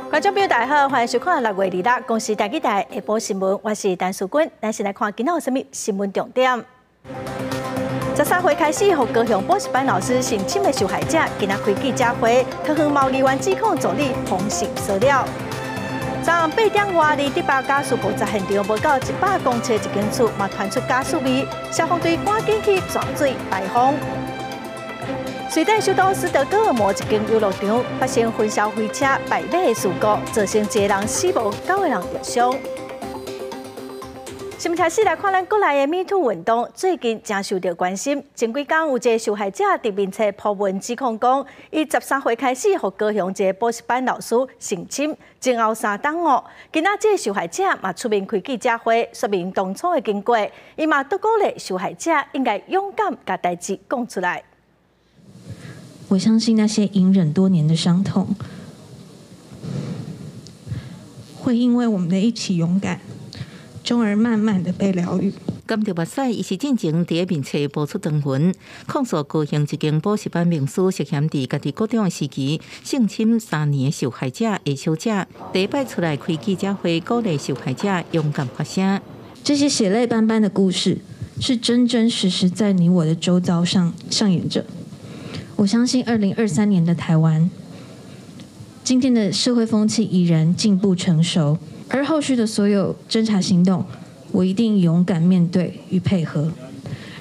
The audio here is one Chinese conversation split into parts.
观众朋友，大家好，欢迎收看6月26日公视台记台下晡新闻，我是陈淑君。咱先来看今仔有什么新闻重点。13岁开始，和高雄补习班老师性侵的受害者，今仔开记者会，桃园毛利园指控助理风性骚扰。昨暗8点外，离迪巴家属爆炸现场无到100公尺一间厝，嘛传出家属味，消防队赶紧去抓水排风。瑞典首都斯德哥尔摩一间游乐场发生焚烧飞车败马的事故，造成1个人死亡，9个人受伤。先开始来看咱国内的 Me Too 运动，最近正受到关心。前几天有一个受害者伫面册铺文指控讲，伊13岁开始和高雄一个补习班老师性侵，前后3档哦。今仔这个受害者嘛出面开记者会，说明当初的经过，伊嘛都鼓励受害者应该勇敢把代志讲出来。我相信那些隐忍多年的伤痛，会因为我们的一起勇敢，终而慢慢的被疗愈。甘着目屎，伊是进前伫面册播出长文，控诉高雄一间补习班名师涉嫌伫家己高中时期性侵3年的受害者下手者，第一摆出来开记者会，鼓励受害者勇敢发声。这些血泪斑斑的故事，是真真实实在你我的周遭上演着。我相信2023年的台湾，今天的社会风气已然进步成熟，而后续的所有侦查行动，我一定勇敢面对与配合，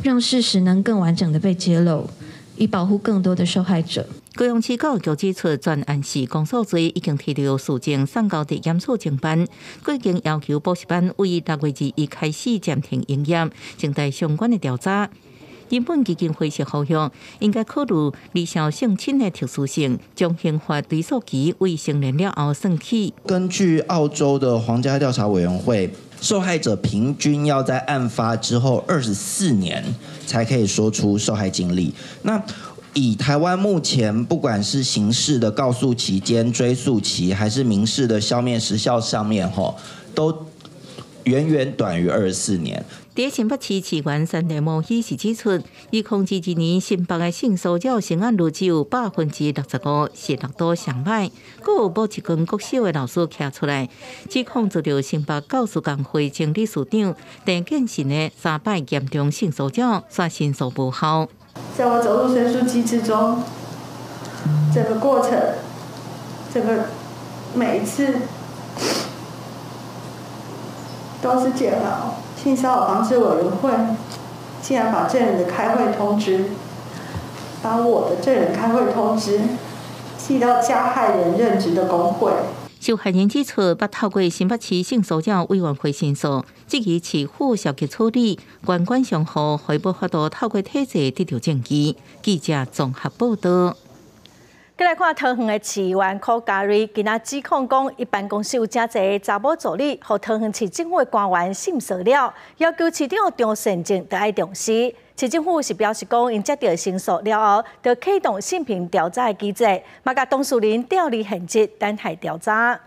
让事实能更完整的被揭露，以保护更多的受害者。高雄市教育局指出，专案是公诉罪已经提到事情送交地检署侦办，已经要求补习班为6月2日开始暂停营业，静待相关的调查。原本基金会是呼吁，应该考虑离校性侵的特殊性，将刑罚追诉期为成年了后算起。根据澳洲的皇家调查委员会，受害者平均要在案发之后24年才可以说出受害经历。那以台湾目前不管是刑事的告诉期间、追诉期，还是民事的消灭时效上面，都远远短于24年。在新北市市员陈立模显示指出，2021年新北的性骚扰成案率只有65%，是6都上歹。阁有某一间国小的老师站出来，指控遭到新北教师工会前理事长陈建成的3摆严重性骚扰，却申诉无效。在我走入申诉机制中，整个过程，每一次都是煎熬。性骚扰防治委员会竟然把证人的开会通知，把我的证人开会通知寄到加害人任职的工会。受害人指出，捌透过新北市性骚扰委员会申诉，质疑市府消极处理，原管上户回报法度透过体制得到证据。记者综合报道。再来看桃园的市议员柯嘉瑞，今仔指控讲，伊办公室有真侪查某助理，和桃园市政府的官员性骚扰，要求市长张善政得爱重视。市政府是表示讲，因接到申诉了后，就启动性平调查的机制，嘛甲当事人调离现职，等待调查。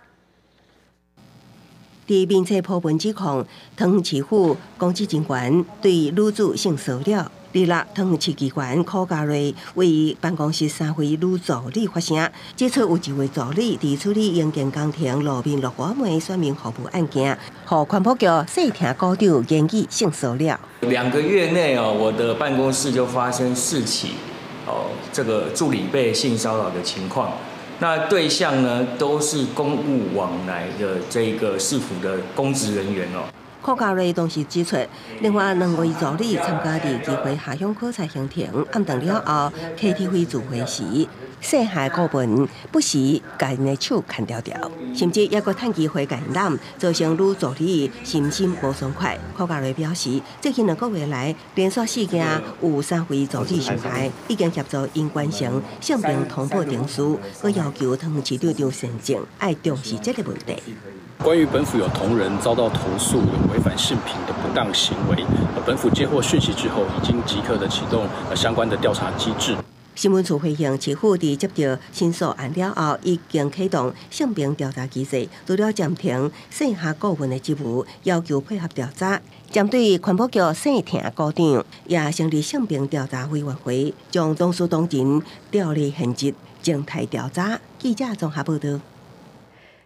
伫面册铺文指控，桃园市府公职人员对女子性骚扰。日落，桃园市议员柯嘉瑞为办公室3位女助理发声，指出有1位助理伫处理营建工程路面落瓦煤选民服务案件，互环保局细听股长言语性骚扰。2个月内我的办公室就发生4起这个助理被性骚扰的情况。那对象呢，都是公务往来的这个市府的公职人员柯嘉瑞同时指出，另外2位助理参加伫机会下乡考察行程，暗顿了后，KTV 聚会时，细汉顾问不时甲因的手牵条条，甚至也阁趁机会感染，造成女助理心无爽快。柯嘉瑞表示，最近2个月来，连续4件有3位助理受害，已经协助因完成性平通报程序，佮要求桃园市长张善政爱重视这个问题。关于本府有同仁遭到投诉有违反性平的不当行为，本府接获讯息之后，已经即刻的启动相关的调查机制。新闻处回应，市府伫接到申诉案了后，已经启动性平调查机制，除了暂停省下顾问的职务，要求配合调查。针对环保局省厅股长，也成立性平调查委员会，将当事当人调离现职，静态调查。记者综合报道。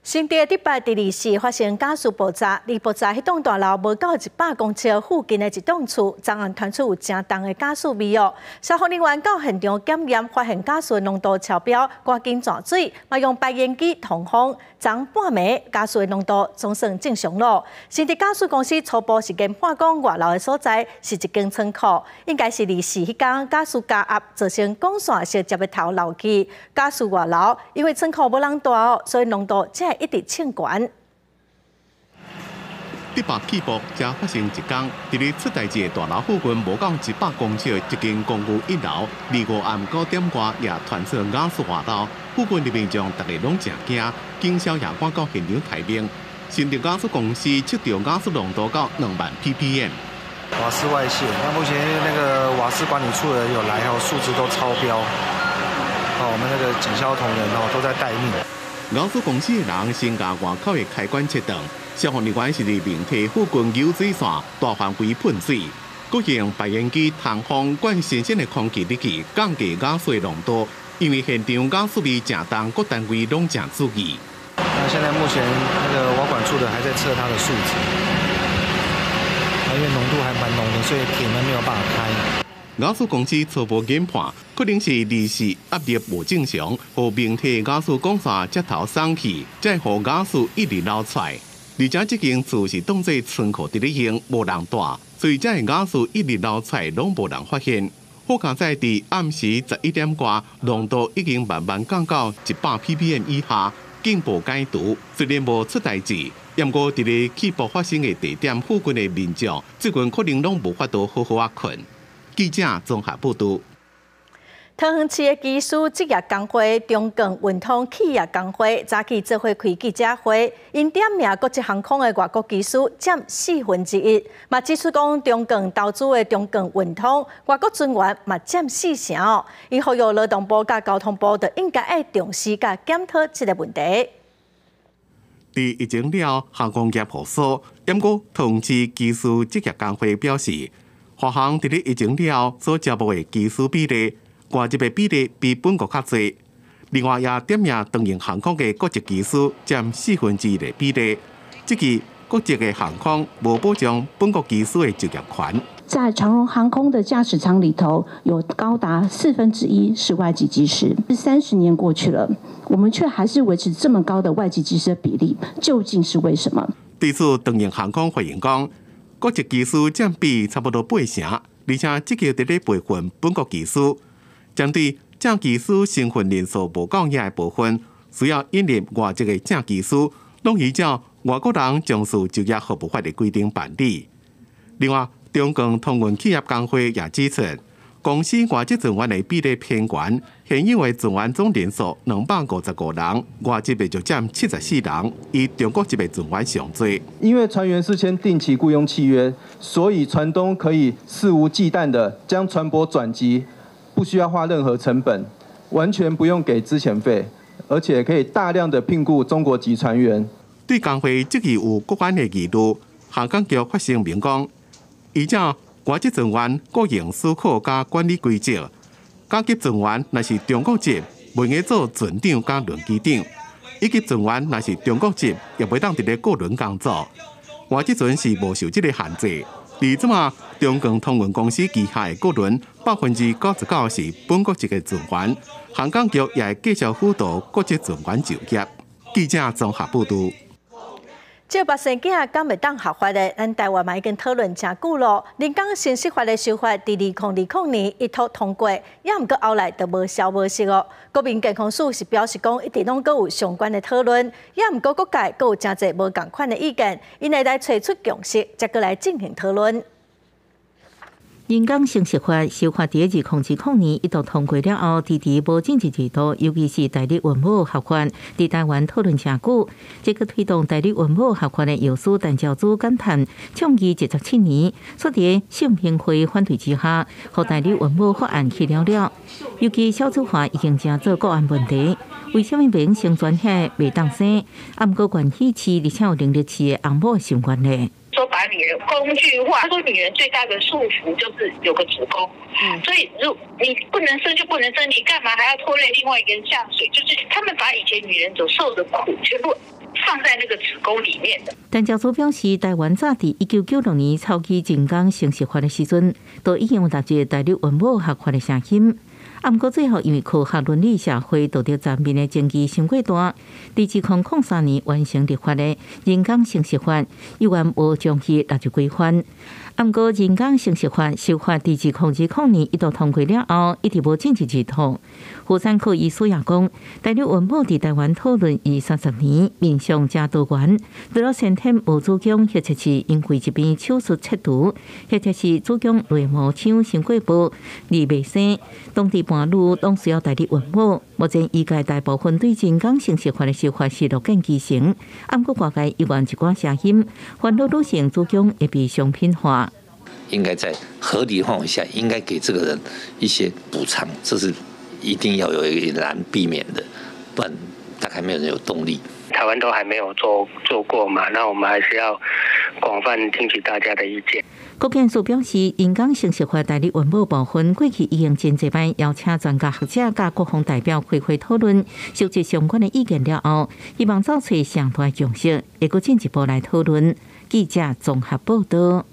新店迪拜第2市发生加速爆炸，离爆炸迄栋大楼无到100公尺附近的一栋厝，昨暗传出有正重的加速味哦。消防人员到现场检验，发现加速浓度超标，赶紧转水，嘛用排烟机通风。昨半暝加速的浓度总算正常咯。新店加速公司初步是间判讲外楼的所在是一间仓库，应该是2市迄天加速加压，造成管线直接的头漏气，加速外楼。因为仓库无人住哦，所以浓度才一直清悬。迪拜起爆才发生一天，伫咧出代志的大楼附近无到100公尺的一间公寓1楼，25暗9点外也传出瓦斯外漏，附近的民众大家拢真惊，警消也赶到现场抬兵。新店瓦斯公司测到瓦斯浓度到2万 ppm。瓦斯外泄，那目前那个瓦斯管理处的有来数值都超标。我们那个警消同仁都在待命。瓦斯公司的人先甲外口的开关切断，消防人员是伫明体附近游水线大范围喷水，佮用排烟机通风灌新鲜的空气入去，降低瓦斯的浓度。因为现场瓦斯味正重，各单位拢正注意。那现在目前那个瓦管处的还在测它的数值，因为浓度还蛮浓的，所以铁门没有办法开。瓦斯公司初步研判，可能是2市压力无正常，和明体瓦斯管线接头松去，才互瓦斯一直流出来。而且这间厝是当作仓库伫咧用，无人住，所以这瓦斯一直流出来，拢无人发现。好佳在伫暗时11点外，浓度已经慢慢降到100 ppm 以下，进步解除。虽然无出代志，不过伫咧起爆发生的地点附近的民众，最近可能拢无法度好好啊困。记者综合报道。桃园市的技术职业工会、中港运通企业工会早起做伙开记者会，因点名国际航空的外国技术占1/4，嘛指出讲中港投资的中港运通外国专员嘛占4成哦。因呼吁劳动部甲交通部就应该要重视甲检讨这个问题。伫疫情了，航空业复苏，不过桃园市技术职业工会表示，华航伫咧疫情了所招募的技术比例。外籍的比例比本国较侪，另外也点名东营航空的国籍技术占1/4的比例。即个国籍的航空无保障本国技术的就业权。在长荣航空的驾驶舱里头，有高达1/4是外籍技师。30年过去了，我们却还是维持这么高的外籍技师的比例，究竟是为什么？对此，东营航空回应讲，国籍技术占比差不多8成，而且积极伫咧培训本国技术。针对正技师身份人数无够额的部分，需要引入外籍的正技师，拢依照外国人从事就业服务法的规定办理。另外，中港通运企业工会也指出，公司外籍船员的比例偏悬，现有的船员总人数255人，外籍的就占74人，以中国籍的船员上多。因为船员是签定期雇佣契约，所以船东可以肆无忌惮地将船舶转籍。不需要花任何成本，完全不用给资遣费，而且可以大量的聘雇中国籍船员。对工会这个有国安的疑虑，航港局发声明讲，依照外籍船员个人思考加管理规则，甲级船员若是中国籍，袂用做船长加轮机长；以及船员若是中国籍，也袂当伫咧个轮工作。外籍船是无受这个限制。而即嘛，中港通运公司旗下的个轮99%是本国籍的船员，航港局也会继续辅导国际船员就业。记者综合报道。这八生囝敢会当合法的？咱台湾嘛已经讨论真久咯。人工信息法的修法，伫2020年一读通过，也毋过后来就无消无息哦。国民健康署是表示讲，一直拢阁有相关的讨论，也毋过各界阁有真侪无共款的意见，因会来找出共识，再过来进行讨论。人工生殖法修法第2007年一度通过了后，迟迟无政治制度，尤其是代理孕母合法，伫台湾讨论真久。这个推动代理孕母合法的药师陈昭祖感叹，倡议17年，却伫性平会反对之下，互代理孕母法案去了。尤其少子化已经正做国安问题，为什么免生专险袂当生？毋过关系期而且有能力期的翁某的心愿呢？说把女人工具化，他说女人最大的束缚就是有个子宫，所以你不能生就不能生，你干嘛还要拖累另外一个人下水？就是他们把以前女人所受的苦全部放在那个子宫里面的。陈昭祖表示，台湾早伫1996年草拟人工生殖法的时阵，都已经有达至代理孕母合法的声音。毋过最后因为科学伦理社会道德层面的争议伤过大，2003年完成立法的人工生殖法，依然无将其纳入规范。毋过人工生殖法修法2010年一度通过了后，一直无政治制度。妇产科医师也讲，代理孕母伫台湾讨论20-30年，面向正多元。除了先天无子宫，或者是因为一边手术切除，或者是子宫内膜腔先过部而未生，当地伴侣拢需要代理孕母。目前医界大部分对人工生殖法的修法是乐见其成，毋过外界依然一寡声音，烦恼女性子宫会被商品化。应该在合理范围下，应该给这个人一些补偿，这是一定要有一个难避免的，不然大概没有人有动力。台湾都还没有做过嘛，那我们还是要广泛听取大家的意见。郭建树表示，人工生殖法代理孕母部分，过去已经真济摆邀请专家学者甲各方代表开会讨论，收集相关的意见了后，希望找出上大共识，会阁进一步来讨论。记者综合报道。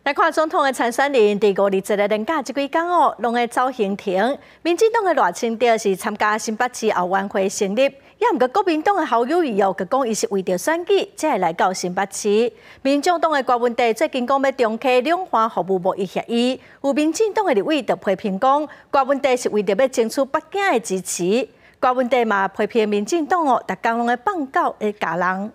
来看总统的参选人，第51个连假这几天哦，拢会走行程。民进党的赖清德是参加新北市后援会成立，也毋过国民党的侯友宜哦，佮讲伊是为着选举才会来到新北市。民众党的郭文地最近讲要重启两岸服务贸易协议，有民进党的立委就批评讲，郭文地是为着要争取北京的支持。郭文地嘛批评民进党哦，逐工拢会放狗的家人。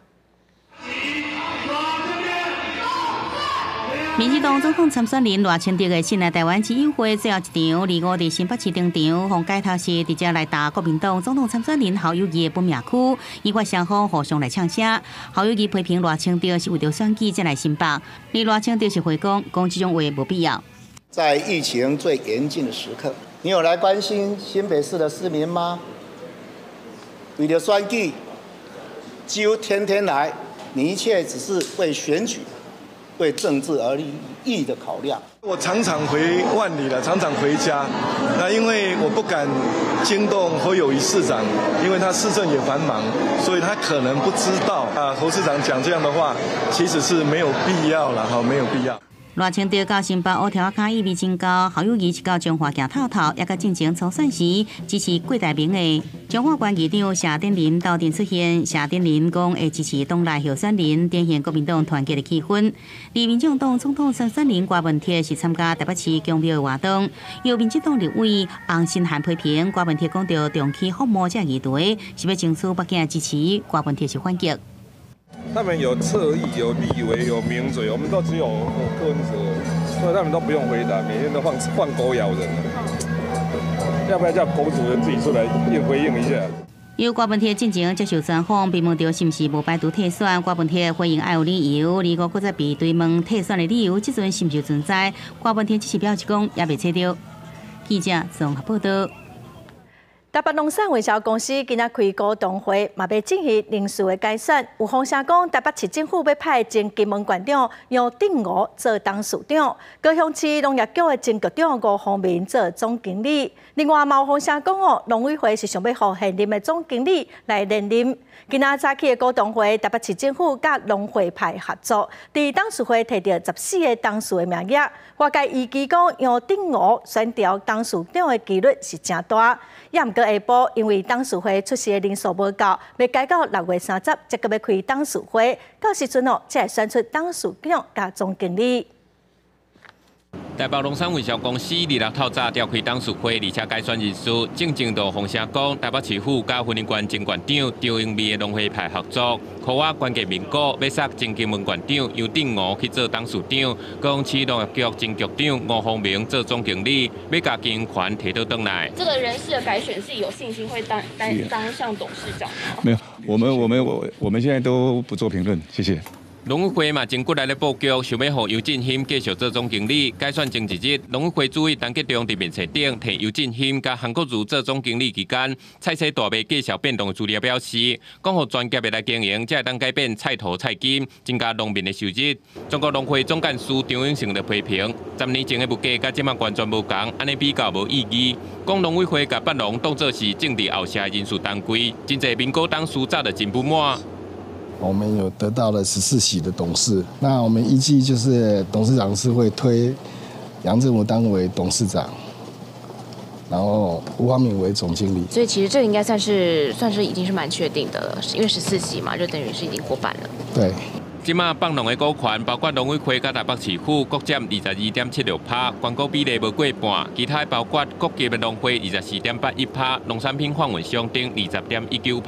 民进党总统参选人赖清德的新来台湾基金会最后一场25日新北市登场，从街头时直接来打国民党总统参选人侯友宜的本命区，以外双方互相来呛声。侯友宜批评赖清德是为着选举才来新北，而赖清德是回讲这种话无必要。在疫情最严峻的时刻，你有来关心新北市的市民吗？为了选举，几乎天天来，你一切只是为选举。为政治而利益的考量，我常常回万里了，常常回家。那因为我不敢惊动侯友宜市长，因为他市政也繁忙，所以他可能不知道侯市长讲这样的话，其实是没有必要了，没有必要。赖清德到新北乌条仔意味真高，侯友宜是到中华行透透，也甲进前初选时支持郭台铭的中华县议长谢展麟到店出现，谢展麟讲会支持党内候选人，展现国民党团结的气氛。而民进党总统参选人郭文铁是参加台北市公庙的活动，由民进党立委洪新涵批评郭文铁讲到重启服务这议题，是要争取北京的支持，郭文铁是反击。他们有侧翼、有立委、有名嘴，我们都只有柯文哲，所以他们都不用回答，每天都放狗咬人了。要不要叫狗主人自己出来回应一下？由郭文铁进前接受专访，被问到是不是无排除退选，郭文铁回应爱有理由，如果搁再被追问退选的理由，即阵是毋是存在？郭文铁只是表示讲也未找到。记者综合报道。台北农产营销公司今仔开股东会，嘛要进行人事的改选。有风声讲，台北市政府要派前金门县长杨定娥做董事长，高雄市农业局的前局长吴宏明做总经理。另外，有风声讲哦，农委会是想要让现任的总经理来连任。今仔早起的股东会，台北市政府甲农会派合作，伫董事会摕到14个董事的名额。外界预期讲，杨定娥选调董事长的几率是真大。也毋过下晡，因为董事会出席的人数无够，要改到6月30日才要开董事会，到时阵哦，才会选出董事长甲总经理。台北农产运销公司26透早召开董事会，而且改选人事，正道风声讲，台北市府甲婚姻关前县长张英美的农会派合作，科我关键民国要塞前金门县长杨定吴去做董事长，讲市农业局前局长吴宏明做总经理，要甲经营权摕倒转来。这个人事的改选是有信心会当上董事长吗？没有，我们现在都不做评论，谢谢。农委会嘛，前过来咧布局，想要让尤进兴继续做总经理。改选前一日，农委会主委陈吉中伫面册顶替尤进兴甲韩国瑜做总经理期间，菜市大卖介绍变动的资料表示，讲互专业的来经营，才会当改变菜土菜金，增加农民的收入。中国农会总干事张永成就批评，10年前的物价甲即卖完全无同，安尼比较无意义。讲农委会甲北农当作是政治后下人事单位，真侪民国党书早就真不满。我们有得到了14席的董事，那我们预计就是董事长是会推杨振武当为董事长，然后吴方敏为总经理。所以其实这个应该算是已经是蛮确定的了，因为14席嘛，就等于是已经过半了。对。即马放农的股权，包括农委会甲台北市府各占22.76%，关股比例无过半。其他包括各级的农会24.81%，农产品贩运商等20.19%，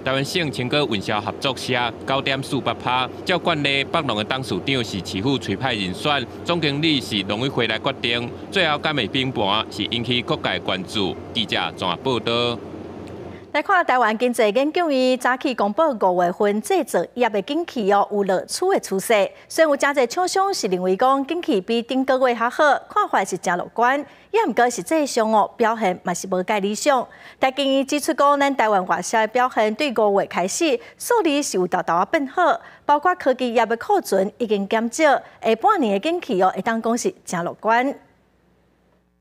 台湾省青果运销合作社9.48%。照惯例，北农的董事长是市府推派人选，总经理是农委会来决定。最后敢会平盘，是引起各界关注。记者综合报道。来看台湾经济研究院早起公布5月份制造业的景气有落储的趋势，虽然有真侪厂商是认为讲景气比顶个月较好，看法是真乐观，也毋过实际上表现嘛是无介理想。但建议指出讲，咱台湾外销的表现对5月开始数字是有大大变好，包括科技业的库存已经减少，下半年的景气会当讲是真乐观。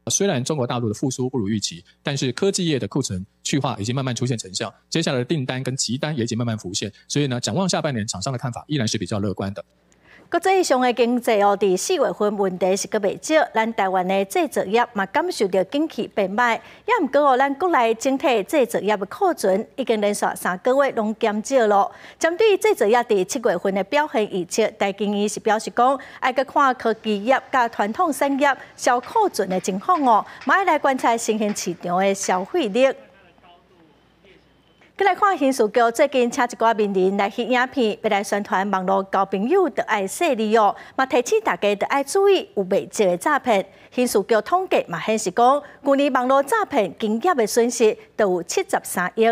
虽然中国大陆的复苏不如预期，但是科技业的库存去化已经慢慢出现成效，接下来的订单跟期单也已经慢慢浮现，所以呢，展望下半年，厂商的看法依然是比较乐观的。国际上的经济伫4月份问题是阁袂少，咱台湾的制造业嘛感受到景气变歹，也毋过咱国内整体制造业的库存已经连续3个月拢减少了。针对制造业伫7月份的表现预测，台经院是表示讲，爱阁看科技业甲传统产业销库存的情况嘛爱来观察新兴市场的消费力。再来看刑事局最近请一寡名人来翕影片，要来宣传网络交朋友着爱细腻哦，嘛提醒大家着爱注意有未接的诈骗。刑事局统计嘛显示讲，去年网络诈骗经业的损失都有73亿。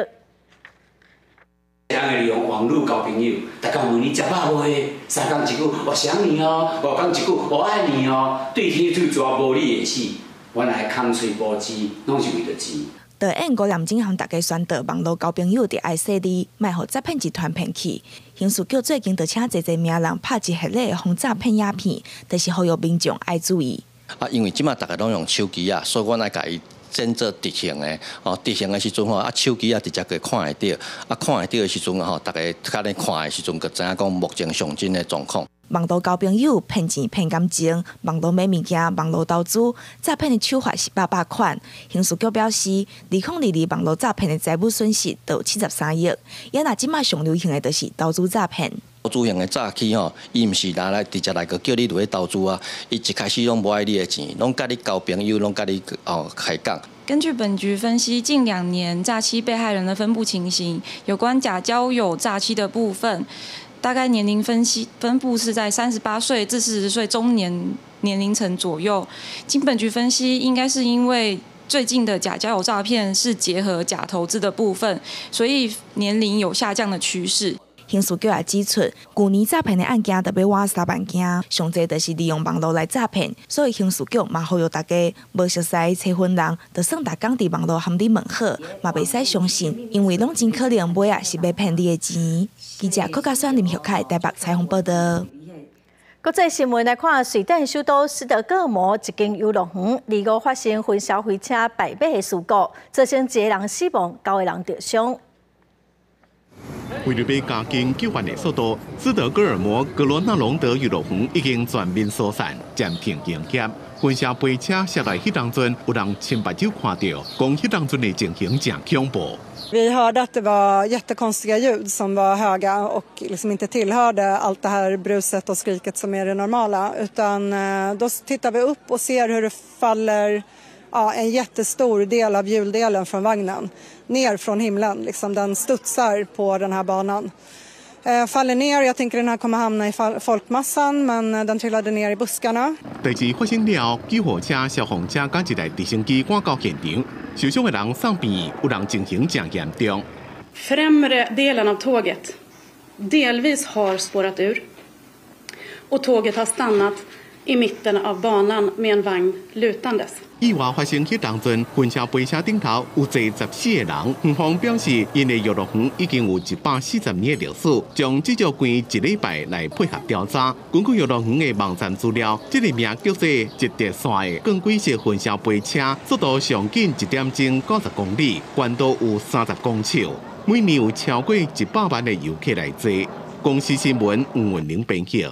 利用网络交朋友，大家问你食饱未？3天一句我想你哦，5天一句我爱你哦，对天去抓无你的死，原来空嘴无钱，拢是为着钱。导演郭念真向大家宣导网络交朋友着爱细腻，莫互诈骗集团骗去。刑事局最近就请侪名人拍一系列防诈骗影片，就是呼吁民众爱注意。因为即马大家拢用手机啊，所以我来甲伊整做直行的。直行的时阵手机直接可看会到。看会到的时阵大家较咧看的时阵，就知影讲目前上真的状况。网络交朋友骗钱骗感情，网络买物件、网络投资，诈骗的手法是百款。刑事局表示，2022网络诈骗的财务损失都有73亿。也若即马上流行的就是投资诈骗。投资型的诈欺伊毋是拿来直接来个叫你落去投资啊，伊一开始拢无爱你的钱，拢甲你交朋友，拢甲你开讲。根据本局分析，近2年诈欺被害人的分布情形，有关假交友诈欺的部分。大概年龄分布是在38岁至40岁中年年龄层左右。经本局分析，应该是因为最近的假交友诈骗是结合假投资的部分，所以年龄有下降的趋势。刑事局也指出，去年诈骗的案件特别挖3万件，上侪就是利用网络来诈骗，所以刑事局嘛呼吁大家无熟悉催婚人，就算大工伫网络含你问好，嘛袂使相信，因为拢真可能尾仔是要骗你的钱。记者柯嘉轩、林秀凯台北采访报道。国际新闻来看，瑞典首都斯德哥尔摩一间游乐园2月发生焚烧飞车败马的事故，造成1个人死亡，9个人受伤。为了要加紧救援的速度，斯德哥尔摩格罗纳隆德娱乐园已经全面疏散，暂停营业。军车飞车驶来迄当阵，有人亲目睭看到，讲迄当阵的情形真恐怖。Vi hörde att det var jättekonstiga ljud som var höga och liksom inte tillhörde allt det här bruset och skriket som är det normala. Utan då tittar vi upp och ser hur det faller en jättestor del av hjuldelen från vagnen ner från himlen. Liksom den studsar på den här banan. Faller ner, jag tänker den här kommer hamna i folkmassan, men den trillade ner i buskarna. 代志发生了，救护车、消防车甲一台直升机赶到现场，受伤的人送病，有人情形真严重。Främre delen av tåget delvis har spårat ur och tåget har stannat i mitten av banan med en vagn lutandes. 意外发生迄当阵，军车飞车顶头有坐14个人。园方表示，因的游乐园已经有140年的历史，将至少关1礼拜来配合调查。根据游乐园的网站资料，这个名叫做一特线的更轨式军车飞车，速度上近1点钟90公里，宽度有30公尺，每年有超过100万的游客来坐。公司新闻黄文玲编辑。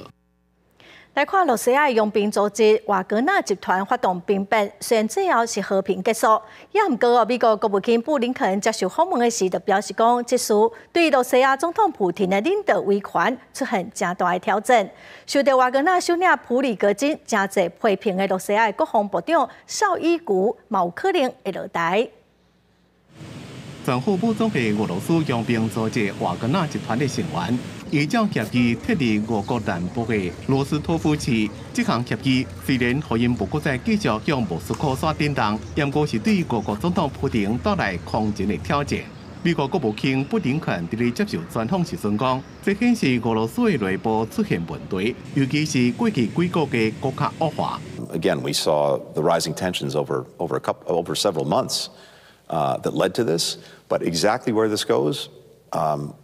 来看罗西亚佣兵组织瓦格纳集团发动兵变，虽然最后是和平结束，也毋过美国国务卿布林肯接受访问的时就表示讲，这事对罗西亚总统普廷的领导威权出现真大的挑战。受到瓦格纳首领普里格金真侪批评的罗西亚国防部长绍伊古，嘛有可能会落台。前副部长的俄罗斯佣兵组织瓦格纳集团的成员，依照协议撤离俄国南部的罗斯托夫市。这项协议虽然让因无国再继续向莫斯科耍叮当，不过是对俄国总统普京带来空前的挑战。美国国务卿布林肯伫咧接受专访时阵讲，这显示俄罗斯的内部出现问题，尤其是过去几个嘅国家恶化。Again, we saw the rising tensions over several months that led to this. But exactly where this goes,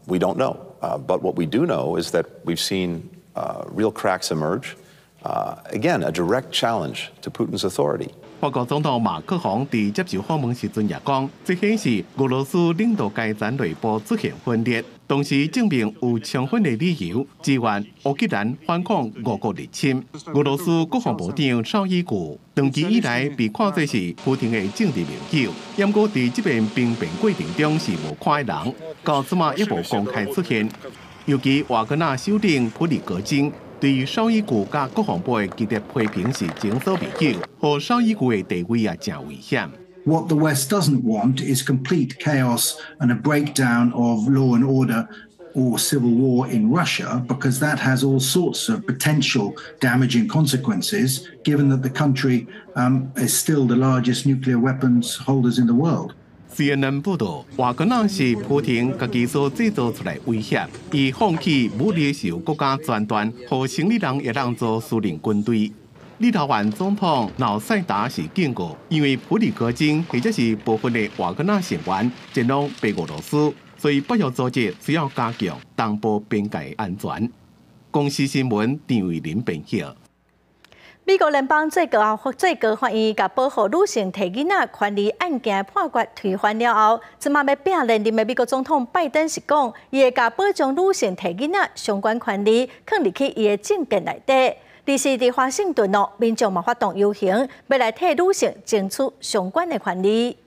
we don't know. But what we do know is that we've seen real cracks emerge. Again, a direct challenge to Putin's authority. 法国总统马克龙伫接受访问时阵也讲，这显示俄罗斯领导阶层内部出现分裂，同时证明有充分的理由支援乌克兰反抗俄国入侵。俄罗斯国防部长绍伊古长期以来被看作是普京的政治盟友，不过伫这边兵变过程中是无看的人，到即马也无公开出现。尤其瓦格纳首领普里格金。对于绍伊古甲国防部的激烈批评是前所未有，和绍伊古的地位也真危险。What the West doesn't want is complete chaos and a breakdown of law and order or civil war in Russia, because that has all sorts of potential damaging consequences, given that the country is still the largest nuclear weapons holders in the world. CNN 报道，瓦格纳是普廷家己所制造出来威胁，以放弃武力受国家专断，和生理人也当做私人军队。立陶宛总统瑙塞达是警告，因为普里戈金或者是部分的瓦格纳成员前往白俄罗斯，所以北约组织需要加强担保边界安全。公司新闻张伟林编辑。美国联邦最高法院甲保护女性提囡仔权利案件判决推翻了后，即马要拼连任的美国总统拜登是讲，伊会甲保障女性提囡仔相关权利放入去伊的政见内底。但是伫华盛顿民众嘛发动游行，要来替女性争取相关的权利。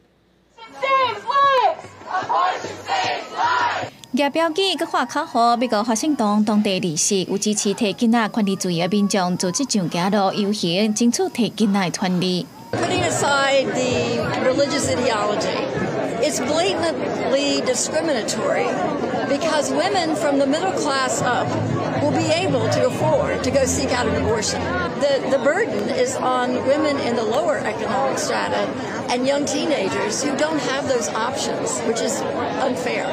举标语佮画口号，美国华盛顿当地人士有支持提囡仔权利自由的民众组织上街路游行，争取提囡仔的权利。Putting aside the religious ideology, it's blatantly discriminatory because women from the middle class up will be able to afford to go seek out an abortion. The burden is on women in the lower economic strata and young teenagers who don't have those options, which is unfair.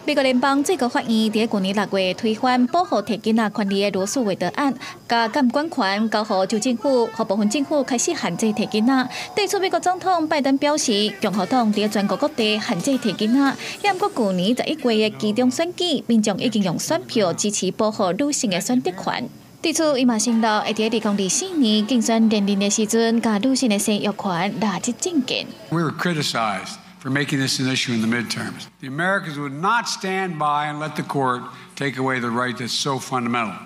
美国联邦最高法院伫去年6月推翻保护提囡仔权利的罗素韦德案，甲监管权交予州政府，和部分政府开始限制提囡仔。对此，美国总统拜登表示，共和党伫全国各地限制提囡仔。也不过，去年11月的其中选举，民众已經用選票支持保護女性的選擇權。對此，伊嘛承諾會喺2024年競選連任的時陣，甲女性的生育權納入政見。We were criticized for making this an issue in the midterms. The Americans would not stand by and let the court take away the right that's so fundamental.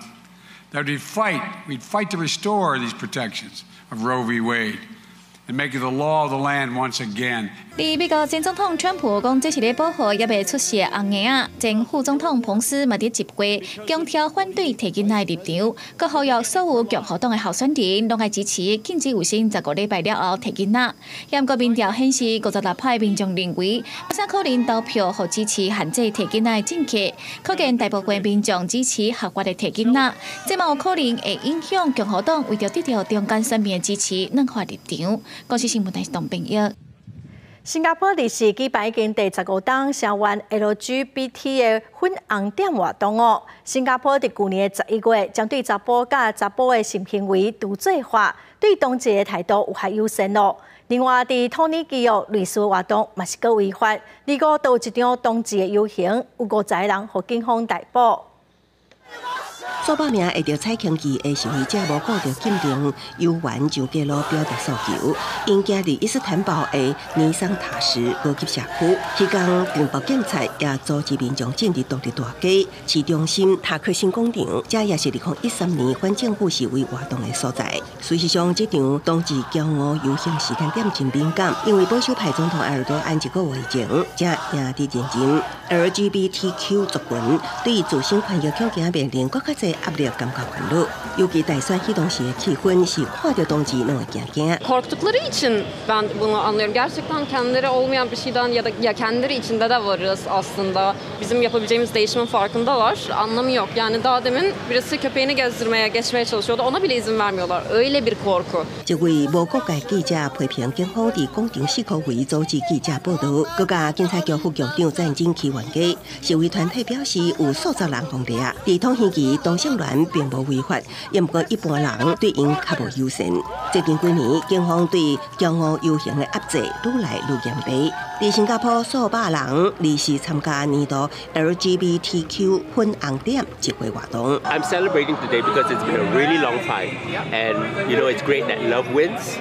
That we'd fight to restore these protections of Roe v. Wade and make it the law of the land once again. 美国前总统川普讲，这是咧保护也未出世的红婴仔。前副总统彭斯嘛伫集会强调反对提囡仔立场，佮呼吁所有共和党的候选人拢爱支持禁止有薪15个礼拜了后提囡仔。不过民调显示，56%的民众认为不啥可能投票予支持限制提囡仔的政客，可见大部分民众支持合法的提囡仔。这嘛有可能会影响共和党为着得到中间选民的支持软化立场。国际新闻台董炳耀。新加坡历史举办已经第15档相关 LGBT 的粉红点活动哦。新加坡伫去年11月将对查甫甲查甫的性行为除罪化，对同志的态度有较友善哦。另外，伫托尼基哦，类似活动嘛是个违法。另外，都有一场同志的游行，有50个人被警方逮捕。数百名会着彩轻旗的示威者无顾着禁令，游玩上街路表达诉求，因行伫伊斯坦堡的尼桑塔什高级社区，期间警报警察也组织民众进入当地大街、市中心、塔克辛广场，这也是2013年反政府示威活动的所在。事实上，这场同志骄傲游行时间点真敏感，因为保守派总统埃尔多安1个月前，才赢得认真 LGBTQ 族群对自身权益强行面临更较侪压力感觉烦恼，尤其大选启动时的气氛是看到同志拢会惊惊。Korktukları için ben bunu anlıyorum. Gerçekten kendileri olmayan bir şeyden ya kendileri içinde de varız aslında. Bizim yapabileceğimiz değişimin farkındalar. Anlamı yok. Yani daha demin birisi köpeğini gezdirmeye, geçmeye çalışıyordu. Ona bile izin vermiyorlar. Öyle bir korku. 一位无国界记者批评警方伫广场4区位组织记者报道，国家警察局副局长詹真起冤家。示威团体表示有数十人碰掠，伫通县期同性恋并无违法，也毋过一般人对因较无友善。最近几年，警方对骄傲游行的压制愈来愈严厉。伫新加坡，数百人离世参加年度 LGBTQ 粉红点集会活动。I'm celebrating today because it's been a really long fight, and you know it's great that love wins.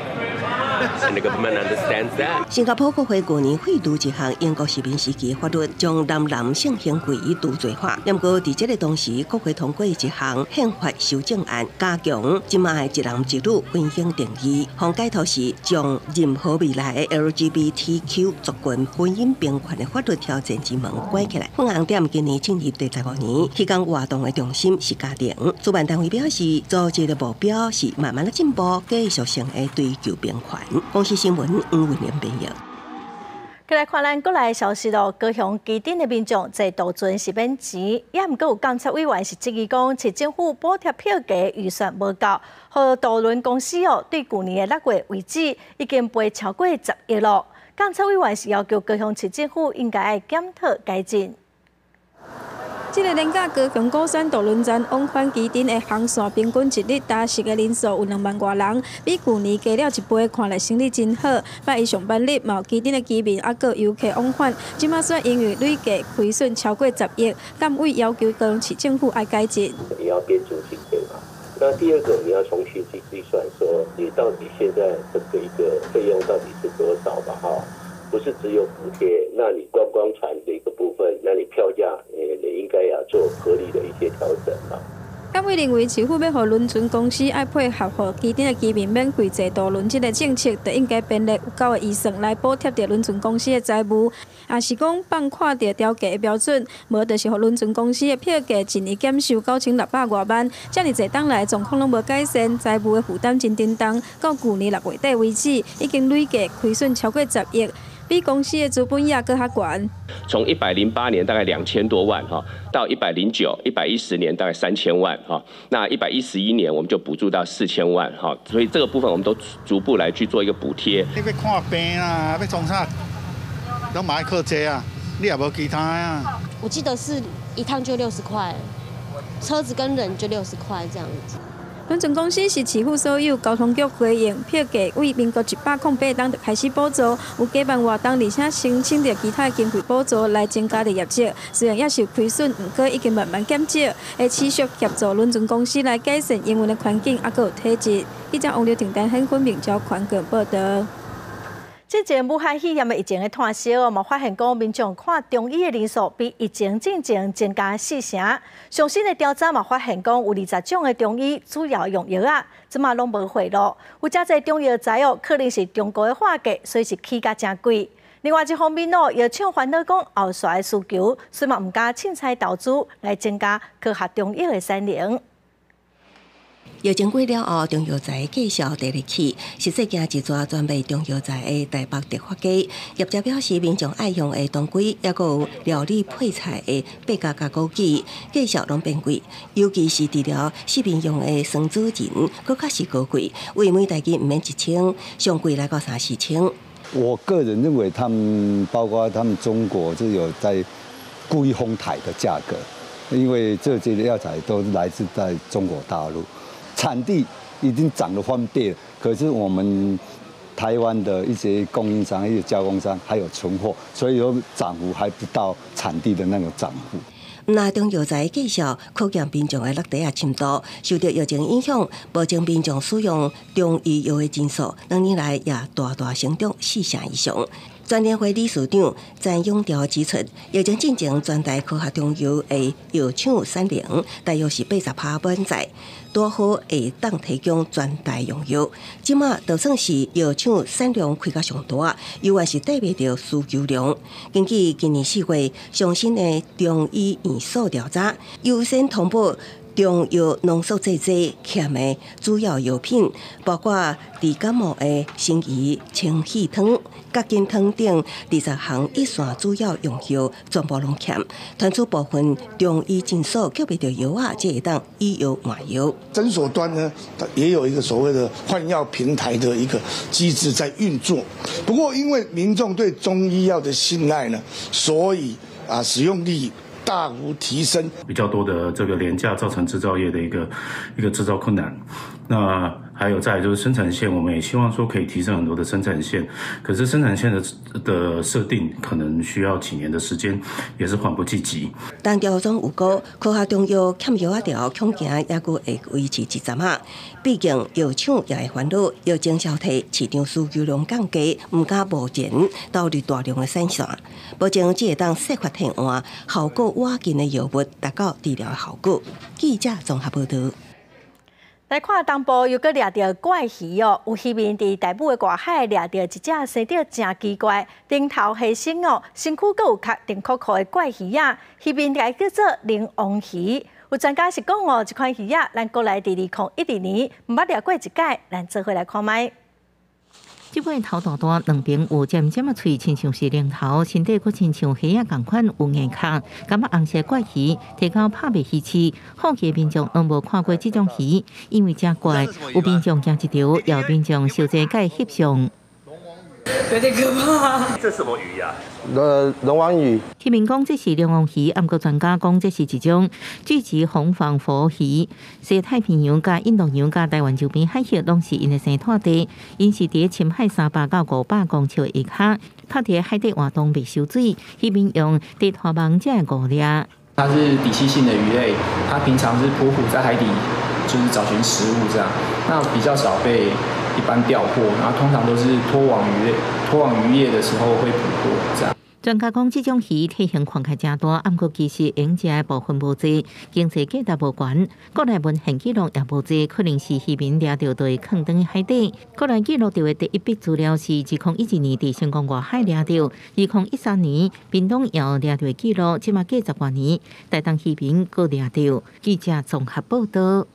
And the government understands that. 新加坡国会去年废除一项英国殖民时期的法律，将男性行为除罪化。不过，伫这个同时，国会通过一项宪法修正案，加强即卖一男一女婚姻定义，方解脱是将任何未来的 LGBTQ 族群婚姻平权的法律挑战之门关起来。粉红点今年进入第15年，期间活动的重心是家庭。主办单位表示，组织的目标是慢慢的进步，继续性的追求平权。公司新闻吴文廉编译。再来看咱国内消息咯，高雄基丁的民众在渡船是免钱，也毋过有监察委员是质疑讲，市政府补贴票价预算无够，和渡轮公司哦，对去年的6月为止已经赔超过10亿咯。监察委员是要求高雄市政府应该要检讨改进。这个廉价高雄高山渡轮站往返基丁的航线，平均一日搭乘的人数有2万多人，比去年加了1倍，看来生意真好。拜一上班日，嘛有基丁的居民啊，个游客往返，即马算因为累计亏损超过10亿，监委要求高雄市政府要改进。也要编出经费嘛。那第二个，你要重新去计算说，你到底现在这个一个费用到底是多少吧？哈。不是只有补贴，那你观光船的一个部分，那你票价也应该要做合理的一些调整嘛。监委认为，市府要让轮船公司爱配合，让基丁的居民免贵坐渡轮这个政策，就应该编列有够的预算来补贴着轮船公司的财务，也是讲放看着调价的标准，无就是让轮船公司的票价一年减收9600多万，这么侪当来状况拢无改善，财务的负担真沉重。到去年6月底为止，已经累计亏损超过10亿。比公司的资本也更较悬。从108年大概2000多万哈，到109、110年大概3000万哈，那111年我们就补助到4000万哈，所以这个部分我们都逐步来去做一个补贴。你要看病啊，要从啥，都买客车啊，你也无其他啊。我记得是一趟就60块，车子跟人就60块这样子。轮船公司是市府所有，交通局回应票价为民国108年就开始补助，有假办活动，而且申请着其他的经费补助来增加的业绩。虽然也是有亏损，不过已经慢慢减少，会持续协助轮船公司来改善营运的环境，也有体质。记者王刘婷丹、很昆明交环个报道。之前武汉肺炎的疫情的炭烧，嘛发现讲民众看中医的人数比疫情之前增加4成。上新的调查嘛发现讲有20种的中医主要用药啊，即嘛拢无回路。有真侪中药材哦，可能是中国的化价，所以是起价真贵。另外一方面哦，药厂烦恼讲后续的需求，所以嘛唔敢凊彩投资来增加科学中药的产能。疫情过了后，中药材继续第二起，实际行一撮专卖中药材的台北特发街。业者表示，民众爱用的当归，也有料理配菜的八角加枸杞，继续拢变贵。尤其是治疗市民用的酸子仁，更较是高贵，为每台斤唔免1000，上贵来到3、4千。我个人认为，他们包括他们中国是有在故意哄抬的价格，因为这些药材都是来自在中国大陆。产地已经涨了翻倍了，可是我们台湾的一些供应商、一些加工商还有存货，所以说涨幅还不到产地的那个涨幅。那中药材继续考验民众的落地深度，受到疫情影响，保证民众使用中医药的人数2年来也大大成长4成以上。全联会理事长詹永条指出，疫情进前全台科学中药的药厂产能大约是80%满载，多好会当提供全台用药。即马就算是药厂产量开到上大，依然是对不到需求量。根据今年4月上新的中医院所调查，优先通报中药浓缩剂欠的主要药品，包括治感冒的辛夷、清气汤、甲金汤等20项一线主要用药全部拢欠，传出部分中医诊所购不到药啊，才会当以药换药。诊所端呢，也有一个所谓的换药平台的一个机制在运作。不过，因为民众对中医药的信赖呢，所以使用率大幅提升，比较多的这个廉价造成制造业的一个制造困难。那还有再来就是生产线，我们也希望说可以提升很多的生产线，可是生产线的设定可能需要几年的时间，也是缓不济急。但调中有估，科学中药欠药条恐惊也阁会维持一阵啊。毕竟药厂也会烦恼，药精消退，市场需求量降低，唔敢目前导入大量的产线，保证只会当细发提案，效果瓦紧的药物达到治疗的效果。记者综合报道。来看东部又搁掠到怪鱼哦，有渔民伫大埔的外海掠到一只生得真奇怪、顶头黑身哦，身躯阁有壳顶壳壳的怪鱼啊，渔民改叫做灵王鱼。有专家是讲哦，这款鱼啊，咱国内伫2012年毋捌掠过一届，咱做伙来看卖。这尾头大大，两边有尖尖的喙，亲像是零头，身体阁亲像虾仔同款有硬壳，感觉红色怪鱼，提高拍卖鱼市。好奇民众拢无看过这种鱼，因为真怪，有民众惊一条，也有民众小姐甲翕相。有点可怕。这什么鱼呀？龙王鱼。渔民讲这是龙王鱼，不过专家讲这是一种聚集红防佛鱼。西太平洋、甲印度洋、甲台湾周边海域拢是因的生态地，因是伫深海300到500公尺以下，泡伫海底活动未收水，渔民用地拖网才会捕猎。它是底栖性的鱼类，它平常是匍匐在海底，就是找寻食物这样，那比较少被一般钓获，然后通常都是拖网渔业的时候会捕获这样。专家讲，这种鱼体型看起来真大，不过其实用食的部分无多，经济价值无悬。国内文献记录也无多，可能是渔民掠到对放dans海底。国内记录到的第一笔资料是2011年伫成功外海掠到，2013年屏东也有掠到记录，即马过10多年，台东渔民阁掠到。记者综合报道。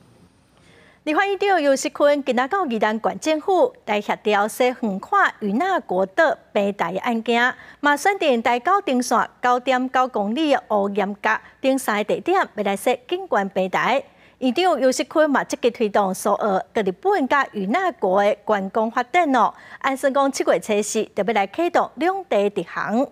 立法院长游锡堃今仔到宜兰县政府来协调西横跨渔那国岛平台案件，嘛选定台九顶线9.9公里的乌岩角顶3个地点，要来设景观平台。院长游锡堃嘛积极推动苏澳、甲日本、甲渔那国的观光发展哦。按算讲7月初4就要来启动两地直航。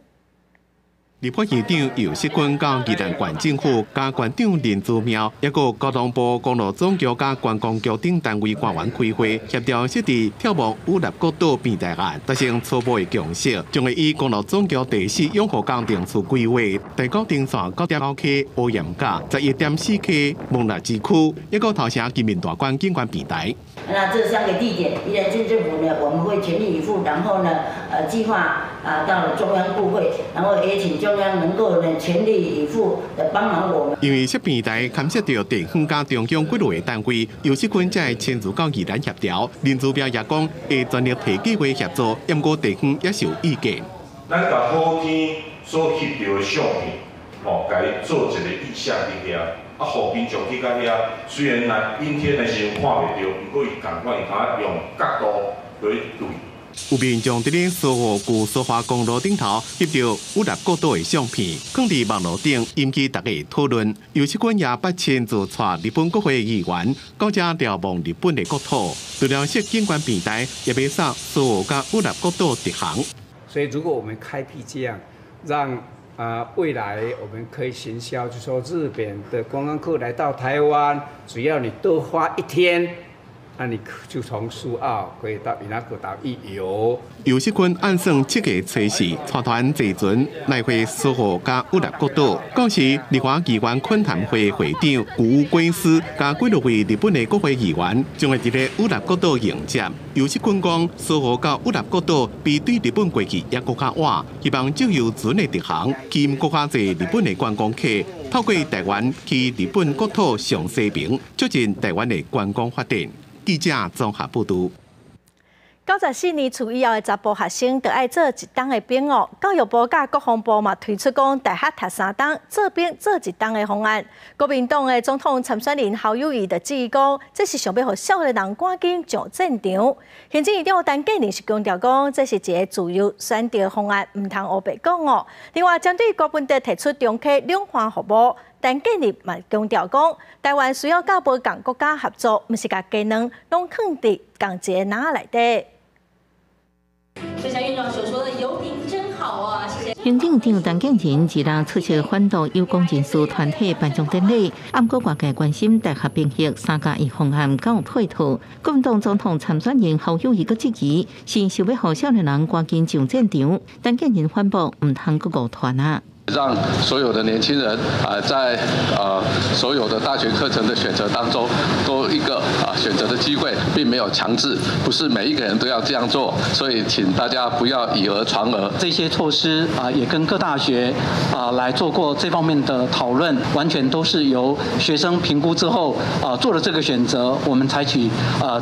立法院长游锡堃到宜兰县政府，甲县长林姿妙，也个交通部公路总局甲观光局等单位官员开会，协调设置眺望乌来国岛平台案，达成初步的共识，将会以公路总局第4永和港定处规划，第9顶线9.9K 乌岩角、11.4K 蒙纳之区，一个头城居民大观景观平台。那这3个地点，宜兰县政府呢，我们会全力以赴，然后呢，计划到了中央部会，然后也请中央能够呢全力以赴的帮忙我们。因为设备台牵涉到地方加中央几类单位，尤锡坤才会亲自到宜兰协调。林主标也讲，会全力提计划协助，不过地方也是有意见。咱把好天所翕到的相片，该做一个意向伫遐。 互民众去到遐，虽然若阴天的时候看袂到，不过伊赶快用角度来对。有民众伫咧苏澳旧苏花公路顶头翕到五立国岛的相片，放伫网络顶引起大家讨论。尤锡坤也捌亲自带日本国会议员到遮瞭望日本的国土。除了设景观平台，也要扫苏澳甲五立国岛直航。所以，如果我们开辟这样，让未来我们可以行销，就说日本的观光客来到台湾，只要你多花1天，那你就从苏澳可以到伊那个岛一游。尤锡坤按算7个初时，带团坐船来回苏澳甲五立国岛。到时，立法议员恳谈会会长古贵司甲几位日本的国会议员将会伫咧五立国岛迎接。尤锡坤讲，苏澳到五立国岛比对日本过去也更较晚，希望借由船的直航，吸引更加侪日本的观光客，透过台湾去日本国土上西平，促进台湾的观光发展。记者综合报道。94年初以后的查甫学生，就要做1档的兵哦。教育部甲国防部嘛推出讲，大学读3档，做兵做1档的方案。国民党的总统参选人侯友宜就质疑讲，这是想要让少年人赶紧上战场。行政院长陈建仁是强调讲，这是一个自由选择方案，唔通黑白讲哦。另外，针对郭文德提出中科两环服务，陈建仁嘛强调讲，台湾需要甲无共国家合作，唔是甲技能拢放伫共一个篮内底。就像院长所说的，游艇真好啊！谢谢。行政长陈建仁日前出席反毒有功人士团体颁奖典礼，暗过外界关心大学兵役3+1方案敢有退图。国民党总统参选人侯友宜个质疑，是想要让少年人赶紧上战场。陈建仁反驳，唔通搁误团啊！让所有的年轻人在所有的大学课程的选择当中，都一个选择的机会，并没有强制，不是每一个人都要这样做，所以请大家不要以讹传讹。这些措施也跟各大学来做过这方面的讨论，完全都是由学生评估之后做了这个选择，我们采取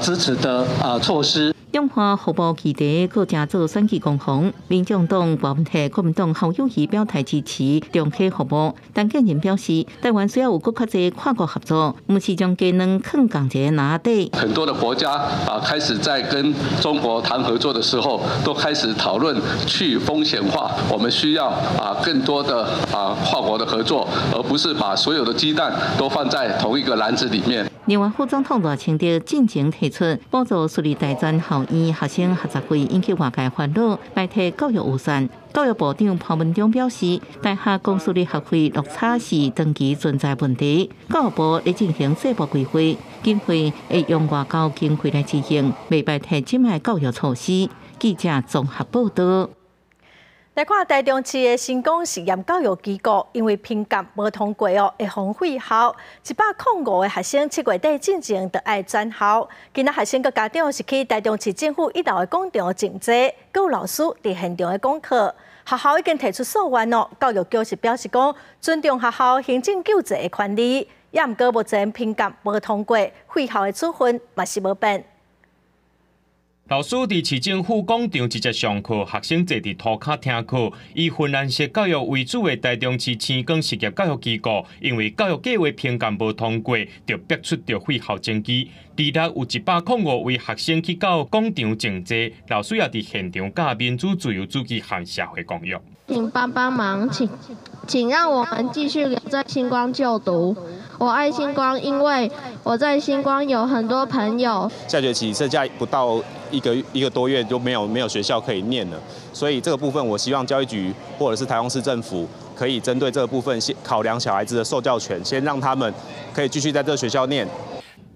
支持的措施。中华服务基地各正做选举攻防，民众党郭文泰、国民党侯友宜表态支持中科服务。陈建仁表示，台湾需要有更较侪跨国合作，唔是将技能放共一个篮底。很多的国家开始在跟中国谈合作的时候，都开始讨论去风险化。我们需要更多的跨国的合作，而不是把所有的鸡蛋都放在同一个篮子里面。另外，副总统赖清德进前提出补助私立大专校院学生学杂费，引起外界烦恼，来提教育预算。教育部长潘文忠表示，大学公私立学费落差是长期存在问题，教育部已进行细部规划，经费会用外交经费来执行，未白提即卖教育措施。记者综合报道。来看台中市的成功实验教育机构，因为评鉴无通过哦，会封废校。105个学生7月底进前就要转校。今仔学生佮家长是去台中市政府1楼的广场静坐，佮有老师伫现场的讲课。学校已经提出诉愿哦，教育局是表示讲尊重学校行政救济的权利，也毋过目前评鉴无通过，废校的处分嘛是无变。老师伫市政府广场直接上课，学生坐伫涂骹听课。以芬兰式教育为主的台中市青光实业教育机构，因为教育计划评鉴无通过，就逼出着废校争议。二日有105位学生去到广场静坐，老师也伫现场教民主自由主义和社会公益。请帮忙，请让我们继续留在星光就读。我爱星光，因为我在星光有很多朋友。下学期剩下不到一个多月就没有学校可以念了，所以这个部分我希望教育局或者是台中市政府可以针对这个部分先考量小孩子的受教权，先让他们可以继续在这个学校念。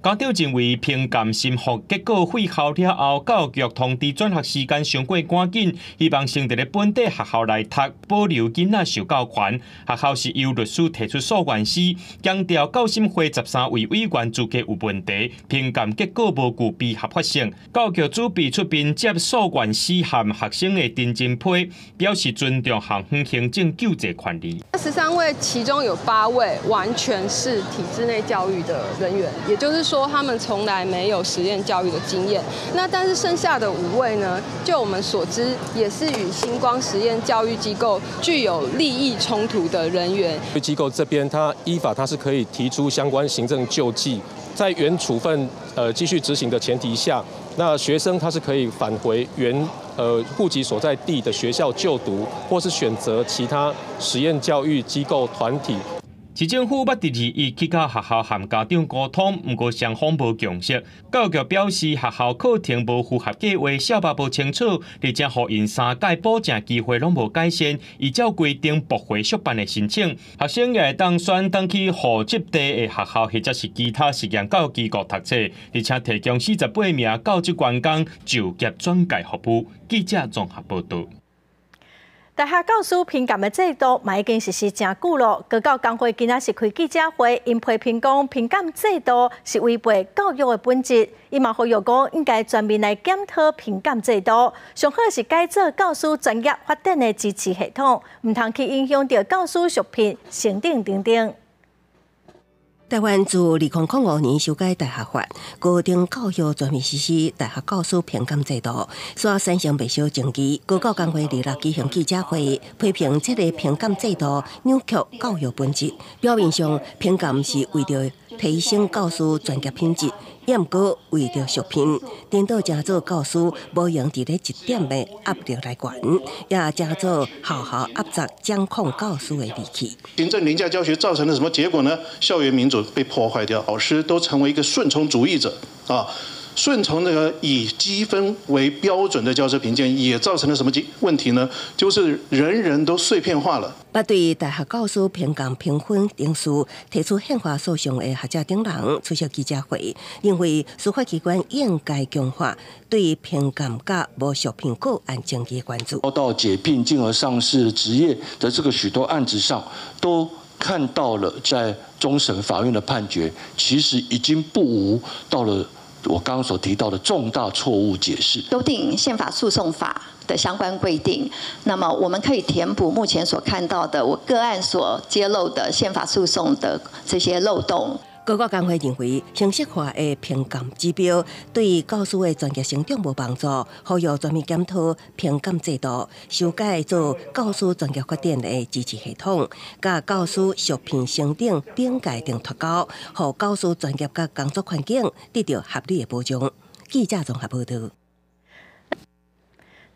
家长认为评鉴审核结果会考了后，教育局通知转学时间上过赶紧，希望先伫咧本地学校来读，保留囡仔受教权。学校是由律师提出诉愿书，强调教审会13位委员资格有问题，评鉴结果无具备合法性。教育局准备出面接诉愿书和学生的订正批，表示尊重校方行政救济权利。13位，其中有8位完全是体制内教育的人员，也就是说他们从来没有实验教育的经验。那但是剩下的5位呢，就我们所知，也是与星光实验教育机构具有利益冲突的人员。机构这边，它依法它是可以提出相关行政救济，在原处分继续执行的前提下，那学生他是可以返回原户籍所在地的学校就读，或是选择其他实验教育机构团体。市政府捌第2日去到学校和家长沟通，不过双方无共识。教育局表示，学校课程无符合计划，小巴无清楚，而且互因3届保证机会拢无改善，依照规定驳回续办的申请。学生也会当选当去户籍地的学校，或者是其他实验教育机构读册，而且提供48名教职员工就业转介服务。记者综合报道。大学教师评鉴的制度嘛已经实施真久了。高教工会今仔是开记者会，因批评讲评鉴制度是违背教育的本质。伊嘛呼吁讲应该全面来检讨评鉴制度，上好是改造教师专业发展的支持系统，唔通去影响到教师续聘、升等等等。台湾自2005年修改大学法，高等教育全面实施大学教师评鉴制度，所产生不少争议。高教工会2日举行记者会，批评这个评鉴制度扭曲教育本质。表面上，评鉴是为着提升教师专业品质，也毋过为着续聘，颠倒正做教师无用伫咧一点的压力来管，也正做校压榨掌控教师的利器。行政凌驾教学造成了什么结果呢？校园民主被破坏掉，老师都成为一个顺从主义者啊。顺从那个以积分为标准的教师评鉴，也造成了什么问题呢？就是人人都碎片化了。捌对大学教师评鉴评分定数提出宪法诉讼的学者等人出席记者会，认为司法机关应该强化对评鉴甲无续聘个案争议的关注。到解聘进而上市职业的这个许多案子上，都看到了在终审法院的判决，其实已经不无到了我刚刚所提到的重大错误解释，修订宪法诉讼法的相关规定，那么我们可以填补目前所看到的我个案所揭露的宪法诉讼的这些漏洞。高教工会认为，形式化的评鉴指标对教师的专业成长无帮助，呼吁全面检讨评鉴制度，修改做教师专业发展的支持系统，甲教师续聘升等顶界定脱钩，让教师专业甲工作环境得到合理的保障。记者综合报道。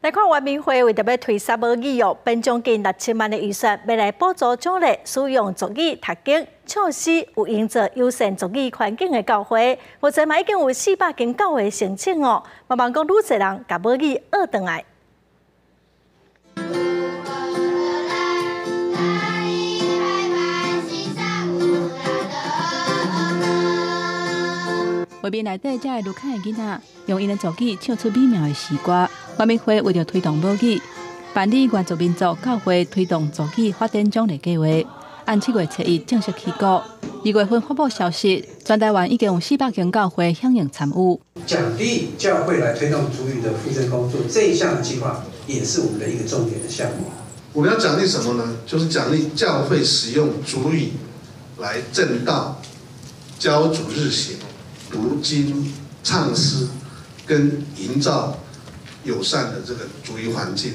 来看原民会为着要推萨摩语育，编将近6000万的预算，要来补助奖励使用族语读经，措施有营造友善族语环境的教会。目前嘛已经有400间教会申请哦，慢慢讲愈侪人甲母语学转来。画面内底，才会愈看的囡仔用因的族语唱出美妙的诗歌。原民会为了推动母语，办理原住民族教会推动族语发展奖励计划，按7月7日正式起稿。2月份发布消息，全台湾已经有400间教会响应参与。奖励教会来推动族语的复振工作，这一项计划也是我们的一个重点的项目。我们要奖励什么呢？就是奖励教会使用族语来正道、教主日学、读经、唱诗，跟营造友善的这个族语环境。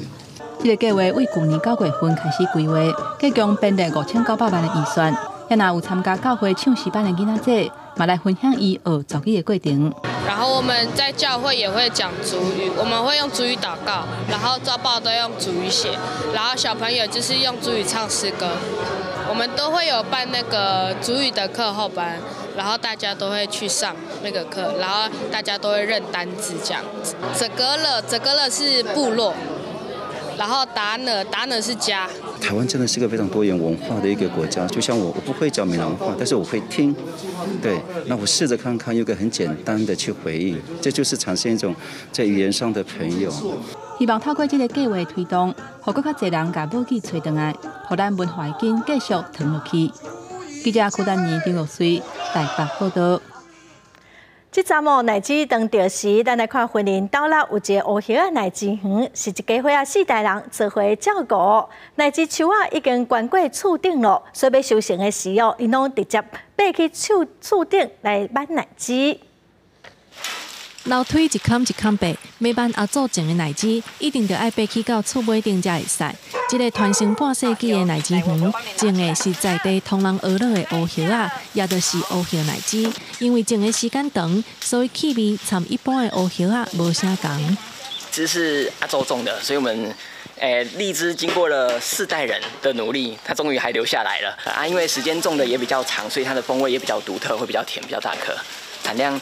这个计划为去年9月份开始规划，计共编列5900万的预算。也若有参加教会唱诗班的囡仔仔，嘛来分享伊学族语的过程。然后我们在教会也会讲族语，我们会用族语祷告，然后周报都用族语写，然后小朋友就是用族语唱诗歌。我们都会有办那个族语的课后班，然后大家都会去上那个课，然后大家都会认单字这样子。泽格勒是部落，然后达呢是家。台湾真的是个非常多元文化的一个国家。就像我不会讲闽南话，但是我会听，对，那我试着看看，用个很简单的去回应，这就是产生一种在语言上的朋友。希望透过这个计划推动，让更加多人把母语找回来，让咱文化根继续传落去。记者柯丹妮、张玉水台北报道。这站奶子当钓时，咱来看婚姻岛内有一个乌叶奶子园，是一家伙4代人做伙照顾。奶子树已经关过厝顶了，所以要收成的时因拢直接爬去厝顶来挽奶子。楼梯一坎一坎爬，要挽阿祖种的奶子，一定着爱爬去到厝尾顶才会使。这个传承半世纪的奶子园，种的是在地同人学落的乌叶啊，也就是乌叶奶子。因为种的时间长，所以气味参一般的乌叶啊无啥同。这是阿祖种的，所以我们荔枝经过了4代人的努力，它终于还留下来了啊！因为时间种的也比较长，所以它的风味也比较独特，会比较甜，比较大颗，产量。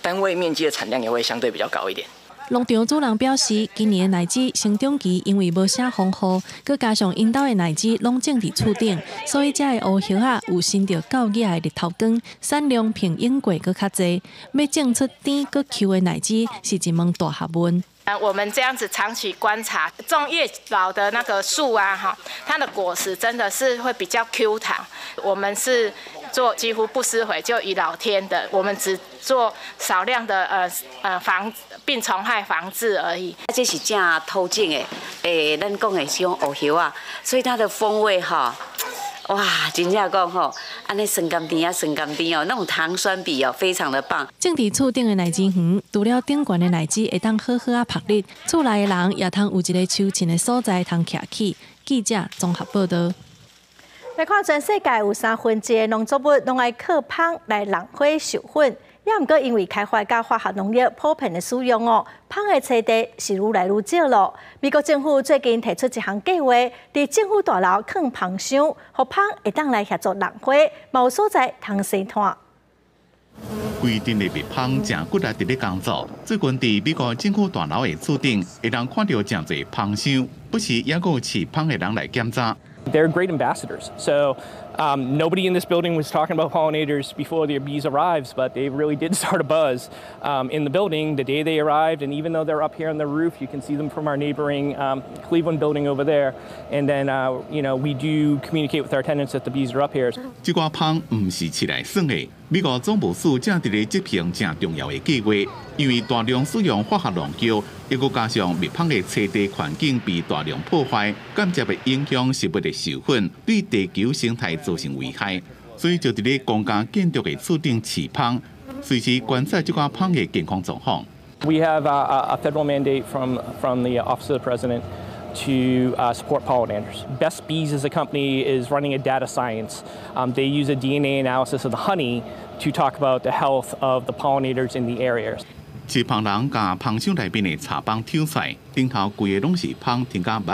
单位面积的产量也会相对比较高一点。农场主人表示，今年的奶子成长期因为无啥丰富，佮加上因兜的奶子拢种伫厝顶，所以这的乌叶啊有新着9野的日头光，产量平英过佮较济。要种出甜佮 Q 的奶子是一门大学问。我们这样子长期观察，种越老的那个树啊，它的果实真的是会比较 Q 弹。我们是做几乎不施肥，就以老天的，我们只做少量的防病虫害防治而已。这是正透净的，咱讲的是用乌叶啊，所以它的风味哇，真正讲安尼酸甘甜啊，酸甘甜哦，那种糖酸比非常的棒。种伫厝顶的奶子园，除了顶悬的奶子会当好好曝日，厝内的人也通有一个收成的所在通徛起。记者综合报道。来看全世界有1/3的农作物拢爱靠芳来浪费授粉，也毋过因为开发甲化学农药普遍的使用芳的产地是愈来愈少了。美国政府最近提出一项计划，伫政府大楼放芳箱，互芳会当来协助浪费，嘛有所在通生炭。规定的蜜蜂正骨力伫咧工作，最近伫美国政府大楼的厝顶，会当看到真侪蜂箱，不时也有饲蜂的人来检查。They're great ambassadors. So nobody in this building was talking about pollinators before the bees arrives, but they really did start a buzz in the building the day they arrived. And even though they're up here on the roof, you can see them from our neighboring Cleveland building over there. And then, we do communicate with our tenants that the bees are up here. 这寡蜂唔是起来耍的，美国总务署正伫咧执行正重要的计划，因为大量使用化学农药，又佮加上蜜蜂的栖地环境被大量破坏，间接会影响食物的授粉，对地球生态造成危害。所以就伫咧公家建筑的厝顶饲蜂，随时观察这寡蜂的健康状况。We have a federal mandate from the Office of the President to support pollinators. Best Bees as a company is running a data science. They use a DNA analysis of the honey to talk about the health of the pollinators in the area. 饲蜂人甲蜂箱内面的茶帮挑出来，顶头规个拢是蜂，添加密。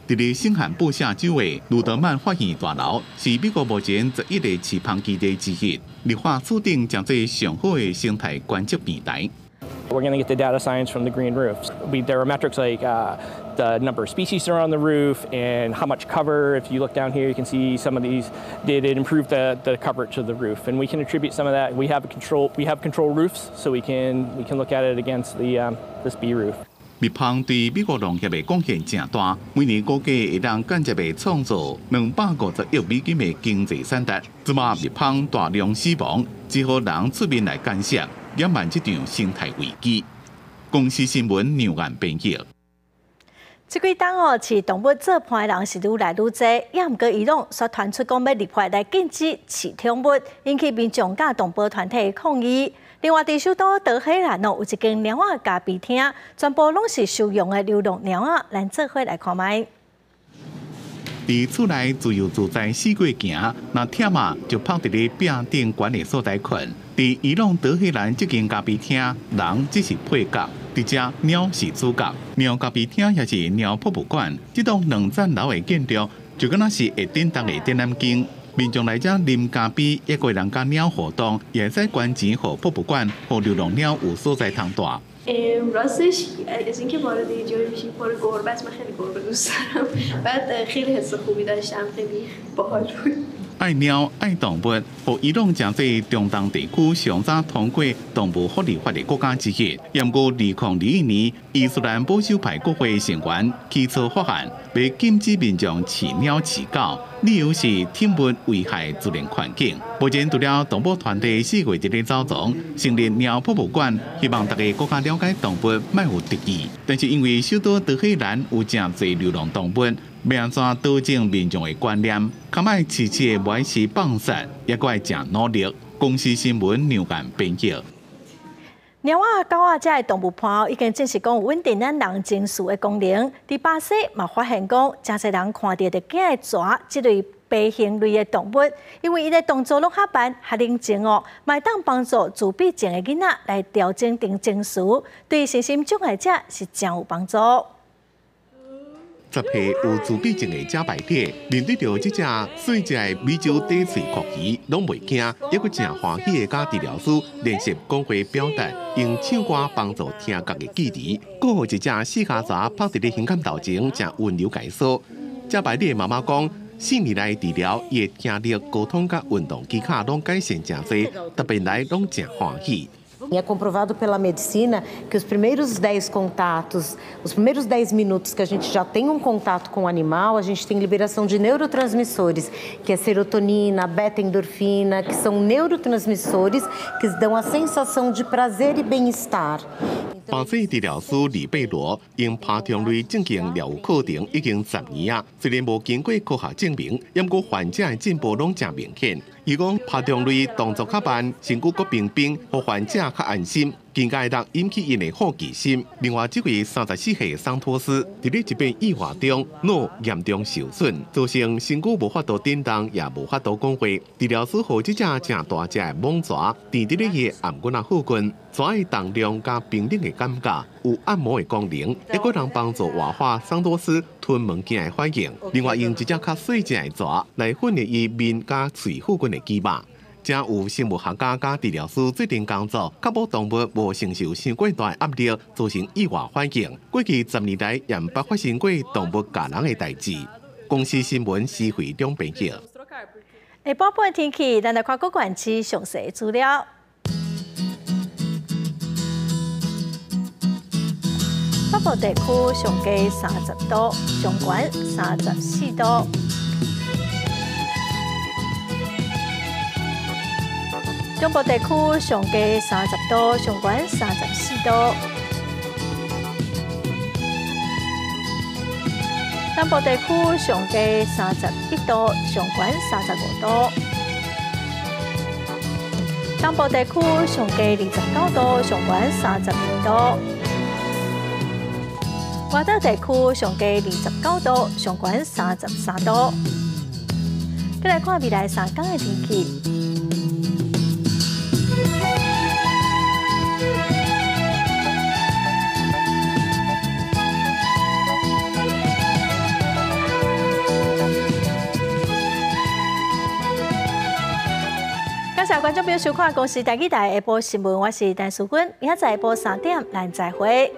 伫咧新罕布夏州的路德曼发现大楼是美国目前11个饲蜂基地之一，绿化厝顶将做上好的生态观测平台。We're going to get the data science from the green roofs. There are metrics like the number of species that are on the roof and how much cover. If you look down here, you can see some of these did improve the coverage of the roof, and we can attribute some of that. We have control roofs, so we can look at it against this bee roof. 蜜蜂对美国农业的贡献正大，每年估计会让间接的创造250亿美金的经济产值。即马蜜蜂大量死亡，只好人出面来干涉，掩埋这场生态危机。公司新闻两岸编译。这几天饲动物做伴的人是愈来愈多，也毋过伊拢却传出讲要立法来禁止饲宠物，引起民众甲动保团体抗议。另外，伫首都德黑兰有一间猫仔咖啡厅，全部拢是收容的流浪猫仔，咱做伙来看卖。伫厝内自由自在四过行，那忝啊就趴伫咧壁顶管理所在困。伫伊朗德黑兰这间咖啡厅，人只是配角，伫遮鸟是主角。猫咖啡厅也是鸟博物馆，这栋2层楼的建筑，就敢若是会叮当的展览间。民众来这啉咖啡、一个人甲鸟活动，也使捐钱给博物馆，和流浪鸟有所在通大。راستش از اینکه وارد یه جایی میشی پر گربه من خیلی گربه دوست دارم بعد خیلی حس خوبی داشتم خیلی باحال بود爱鸟爱动物，和伊朗正在中东地区上早通过动物福利法的国家之一。不过，2021年，伊斯兰保守派国会成员起草法案，要禁止民众饲鸟饲狗，理由是宠物危害自然环境。目前，除了动物团体4月1日走动，成立鸟博物馆，希望大家更加了解动物，莫有敌意。但是因为首都德黑兰有真侪流浪动物。要安怎导正民众的观念？较卖饲饲的买是放杀，也怪真努力。公司新闻牛眼编辑。猫仔、狗仔这动物盘已经证实讲稳定咱人情绪的功能。伫巴西嘛发现讲，真侪人看到着惊的蛇这类爬行类的动物，因为伊的动作拢较慢、较宁静哦，嘛当帮助自闭症的囡仔来调整定情绪，对身心障碍者是真有帮助。10岁有自闭症的假白蝶，面对着这只细只的美洲底喙鳄鱼，拢袂惊，抑佫真欢喜的甲治疗师练习讲话表达，用唱歌帮助听觉的记忆。过后一只四脚蛇趴伫咧胸坎头前，正温柔解说。假白蝶的妈妈讲，4年来治疗，伊的听力、沟通甲运动技巧拢改善真多，特别来拢真欢喜。E é comprovado pela medicina que os primeiros 10 contatos, os primeiros 10 minutos que a gente já tem um contato com o animal, a gente tem liberação de neurotransmissores, que é serotonina, beta-endorfina, que são neurotransmissores que dão a sensação de prazer e bem-estar. 巴西治疗师李贝罗用爬虫类进行疗愈课程已经10年啊，虽然无经过科学证明，不过患者的进步拢真明显。伊讲爬虫类动作较慢，身躯佫冰冰，互患者较安心，更加会当引起因的好奇心。另外，这位34岁桑托斯伫咧一遍意外中脑严重受损，造成身躯无法度振动，也无法度讲话。治疗师和这只正大只的猛蛇，垫伫咧伊的颔骨啊附近，蛇的重量加平冷的感觉，有按摩的功能，也可能帮助活化桑托斯吞物件的反应。另外，用一只较细只的蛇来训练伊面加喙附近的肌肉。正有生物学家加治疗师最近工作，确保动物无承受伤过大的压力，造成意外反应。过去10年来，也毋捌发生过动物咬人的代志。公司新闻施惠中编辑。下半半天气，咱来看各县市详细资料。北部地区上低30度，上悬34度。中部地区上低30度，上悬34度；南部地区上低31度，上悬35度；东部地区上低29度，上悬32度；外岛地区上低29度，上悬33度。再来看未来3天的天气。感谢观众朋友收看《公视台语台下晡新闻》，我是陈淑君，明仔载下晡3点，咱再会。